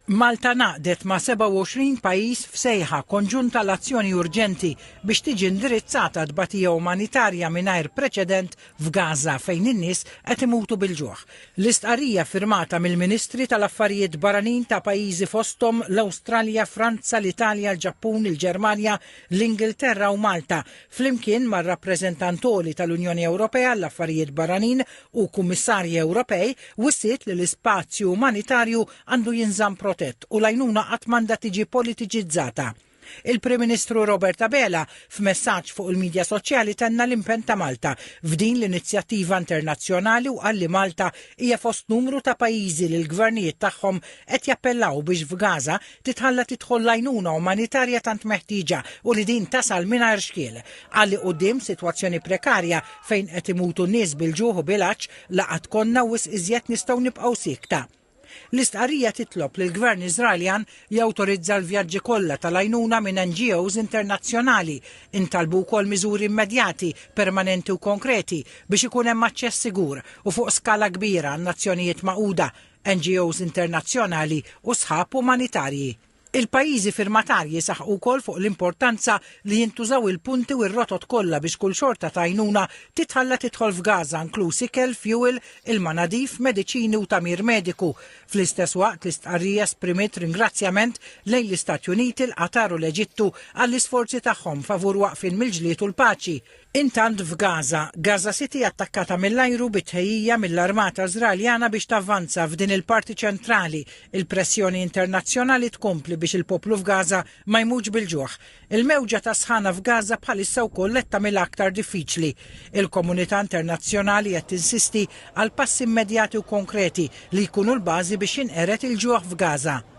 Malta naqdet ma' 27 pajjiż f'sejħa konġunta l-azzjoni urġenti biex tiġi indirizzata tbatija umanitarja mingħajr preċedent f'Gaza fejn in-nies qed imutu bil-ġuħ. L-istqarrija firmata mill-Ministri tal-Affarijiet Barranin ta' pajjiżi fosthom l-Awstralja, Franza, l-Italja, l-Ġappun, il-Ġermanja, l-Ingilterra u Malta flimkien mar-rappreżentantoli tal-Unjoni Ewropea l-Affarijiet Barranin u Kummissarji Ewropej wissiet li l-ispazju umanitarju għandu jinżamm u l-għajnuna qatt m'għandha tiġi politiċizzata. Il-Prim Ministru Robert Abela f'messaġġ fuq il-medja soċjali tenna l-impenn ta' Malta f'din l-inizjattiva internazzjonali u qal li Malta hija fost numru ta' pajjiżi li l-gvernijiet tagħhom qed jappellaw biex f'Gaza titħalla tidħol l-għajnuna umanitarja tant meħtieġa u li din tasal mingħajr xkiel. Għalli quddiem sitwazzjoni prekarja fejn qed imutu n-nies bil-ġuħ u bil-għaġġ laqgħat konna wisq iżjed nistgħu nibqgħu sikta. L-istqarrija titlob li l-Gvern Iżraeljan jawtorizza l-vjaġġi kollha tal-għajnuna minn NGOs internazzjonali, intalbu wkoll miżuri immedjati, permanenti u konkreti biex ikun hemm aċċess sigur u fuq skala kbira għan-Nazzjonijiet Magħquda, NGOs internazzjonali u sħab umanitarji. Il-pajjiżi firmatarji saħħu wkoll fuq l-importanza li jintużaw il-punti u r-rotot kollha biex kull xorta ta' għajnuna titħalla tidħol f'Gaza inkluż ikel, fuel, il-manadif, mediċini u tamir mediku. Fl-istess waqt l-istqarrija esprimiet ringrazzjament lejn l-Istati Uniti, l-Qatar u l-Eġittu għall-isforzi tagħhom favur waqfin mill-ġlied u l-paċi. Intant f'Gaza, Gaza City attakkata mill-ajru bitħejjija mill-Armata Iżraeljana biex tavvanza f'din il-parti ċentrali. Il-pressjoni internazzjonali tkompli biex il-poplu f'Gaza ma jmutx bil-ġuħ. Il-mewġa ta' sħana f'Gaza bħalissa wkoll qed tagħmilha aktar diffiċli. Il-komunità internazzjonali qed tinsisti għal passi immedjati u konkreti li jkunu l-bażi biex jinqeret il-ġuħ f'Gaza.